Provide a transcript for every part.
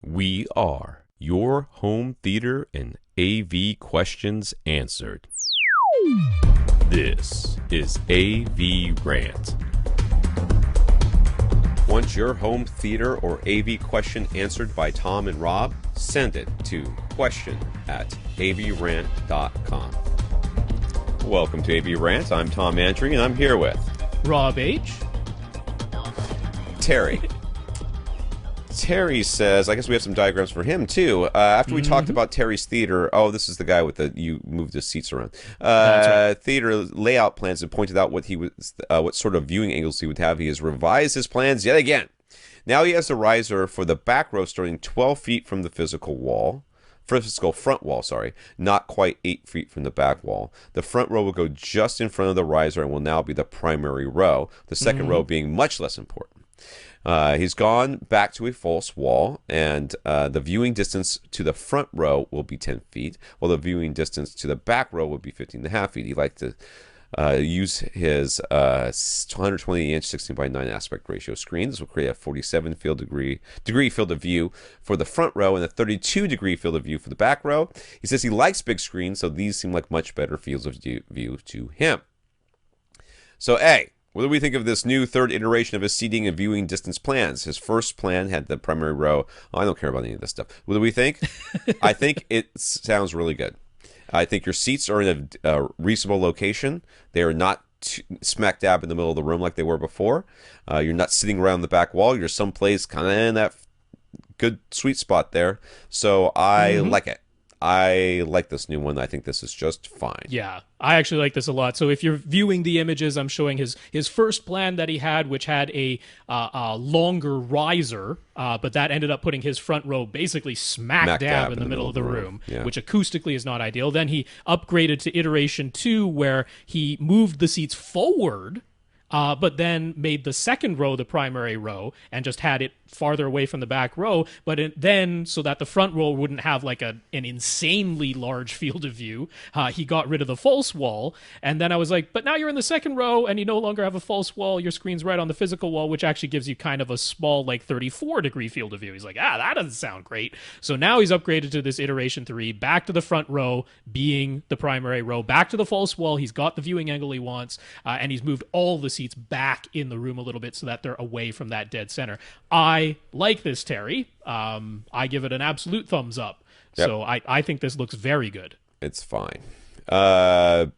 We are your home theater and AV questions answered. This is AVRant. Want your home theater or AV question answered by Tom and Rob? Send it to question@avrant.com. Welcome to AVRant. I'm Tom Andry, and I'm here with Rob H. Terry. Terry says, I guess we have some diagrams for him too. After we talked about Terry's theater, this is the guy with the you moved his seats around. That's right. Theater layout plans and pointed out what what sort of viewing angles he would have. He has revised his plans yet again. Now he has a riser for the back row starting 12 feet from the physical front wall, not quite 8 feet from the back wall. The front row will go just in front of the riser and will now be the primary row, the second row being much less important. He's gone back to a false wall, and the viewing distance to the front row will be 10 feet, while the viewing distance to the back row will be 15.5 feet. He liked to use his 120-inch 16 by 9 aspect ratio screen. This will create a 47 degree field of view for the front row and a 32-degree field of view for the back row. He says he likes big screens, so these seem like much better fields of view to him. So, A, what do we think of this new third iteration of his seating and viewing distance plans? His first plan had the primary row. I don't care about any of this stuff. What do we think? I think it sounds really good. I think your seats are in a reasonable location. They are not smack dab in the middle of the room like they were before. You're not sitting around the back wall. You're someplace kind of in that good sweet spot there. So I like it. I like this new one. I think this is just fine. Yeah, I actually like this a lot. So if you're viewing the images, I'm showing his first plan that he had, which had a longer riser, but that ended up putting his front row basically smack dab in the middle of the room, yeah. which acoustically is not ideal. Then he upgraded to iteration 2, where he moved the seats forward, but then made the second row the primary row and just had it farther away from the back row, but then so that the front row wouldn't have like an insanely large field of view, he got rid of the false wall. And then I was like, but now you're in the second row and you no longer have a false wall. Your screen's right on the physical wall, which actually gives you kind of a small, like 34-degree field of view. He's like, that doesn't sound great. So now he's upgraded to this iteration 3, back to the front row being the primary row, back to the false wall. He's got the viewing angle he wants, and he's moved all the seats back in the room a little bit so that they're away from that dead center. I like this, Terry. I give it an absolute thumbs up. Yep. So I think this looks very good. It's fine.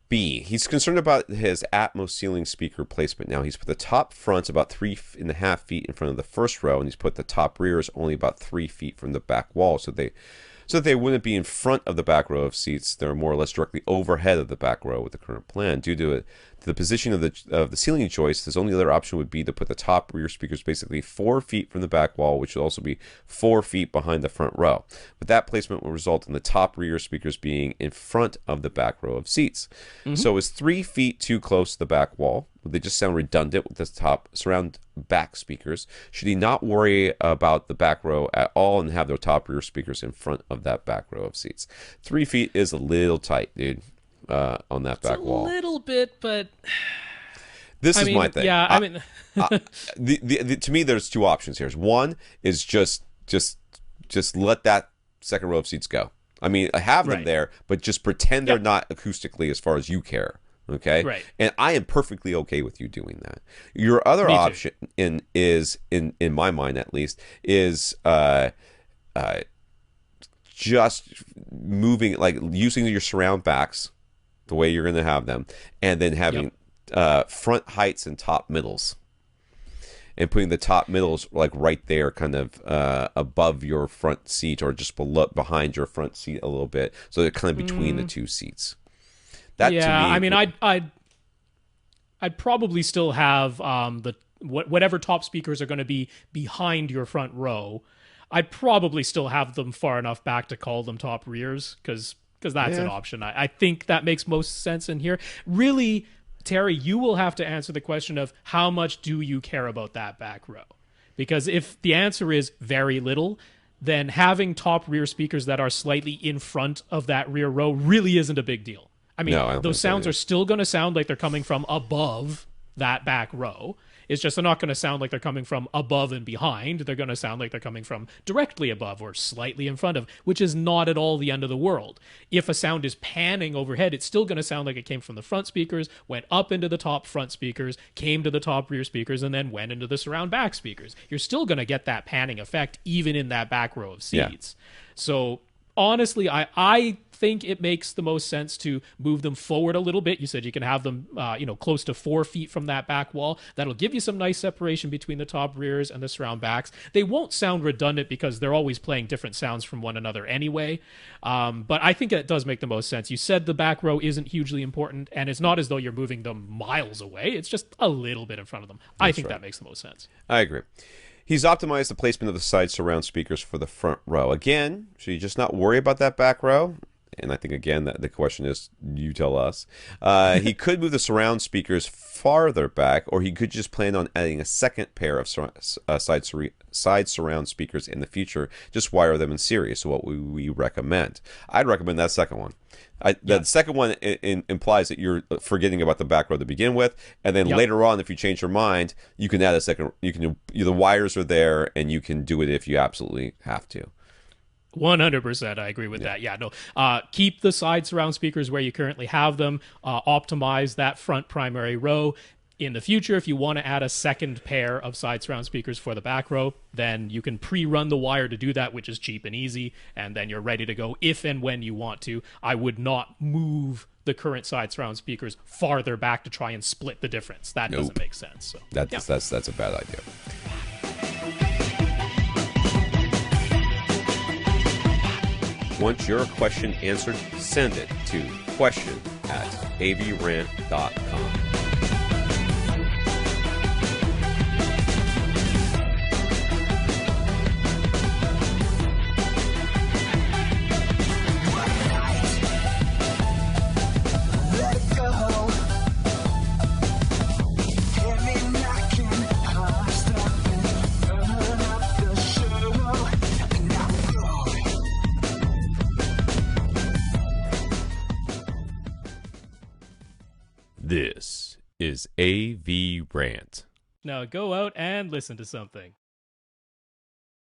B, he's concerned about his Atmos ceiling speaker placement. Now, he's put the top fronts about 3.5 feet in front of the first row, and he's put the top rears only about 3 feet from the back wall, so that they wouldn't be in front of the back row of seats. They're more or less directly overhead of the back row with the current plan. Due to the position of the ceiling joist, his only other option would be to put the top rear speakers basically 4 feet from the back wall, which would also be 4 feet behind the front row. But that placement will result in the top rear speakers being in front of the back row of seats. So is 3 feet too close to the back wall? Would they just sound redundant with the top surround back speakers? Should he not worry about the back row at all and have their top rear speakers in front of that back row of seats? 3 feet is a little tight, dude, on that back wall. A little bit, but this is my thing. Yeah, I mean, to me, there's two options here. One is just let that second row of seats go. I mean, have them there, but just pretend they're not acoustically as far as you care. Okay, right. And I am perfectly okay with you doing that. Your other option, in my mind at least, is just moving, like using your surround backs the way you're going to have them, and then having front heights and top middles, and putting the top middles like right there, kind of above your front seat, or just behind your front seat a little bit, so they're kind of between the two seats. That, to me, I mean, I'd probably still have whatever top speakers are going to be behind your front row. I'd probably still have them far enough back to call them top rears, because that's an option. I think that makes most sense in here. Really, Terry, you will have to answer the question of how much do you care about that back row? Because if the answer is very little, then having top rear speakers that are slightly in front of that rear row really isn't a big deal. I mean, those sounds are still going to sound like they're coming from above that back row. It's just they're not going to sound like they're coming from above and behind. They're going to sound like they're coming from directly above or slightly in front of, which is not at all the end of the world. If a sound is panning overhead, it's still going to sound like it came from the front speakers, went up into the top front speakers, came to the top rear speakers, and then went into the surround back speakers. You're still going to get that panning effect even in that back row of seats. Yeah. So honestly, I think it makes the most sense to move them forward a little bit. You said you can have them, close to 4 feet from that back wall. That'll give you some nice separation between the top rears and the surround backs. They won't sound redundant because they're always playing different sounds from one another anyway. But I think it does make the most sense. You said the back row isn't hugely important, and it's not as though you're moving them miles away. It's just a little bit in front of them. I think that makes the most sense. I agree. He's optimized the placement of the side surround speakers for the front row. Again, should you just not worry about that back row? And I think, again, that the question is, you tell us. He could move the surround speakers farther back, or he could just plan on adding a second pair of side surround speakers in the future. Just wire them in series, so what we recommend. I'd recommend that second one. The second one implies that you're forgetting about the back row to begin with, and then later on, if you change your mind, you can add a second. The wires are there, and you can do it if you absolutely have to. 100%, I agree with that. Yeah, no. Keep the side surround speakers where you currently have them. Optimize that front primary row. In the future, if you want to add a second pair of side surround speakers for the back row, then you can pre-run the wire to do that, which is cheap and easy, and then you're ready to go if and when you want to. I would not move the current side surround speakers farther back to try and split the difference. That doesn't make sense. So that's a bad idea. Want your question answered? Send it to question@avrant.com. This is AVRant. Now go out and listen to something.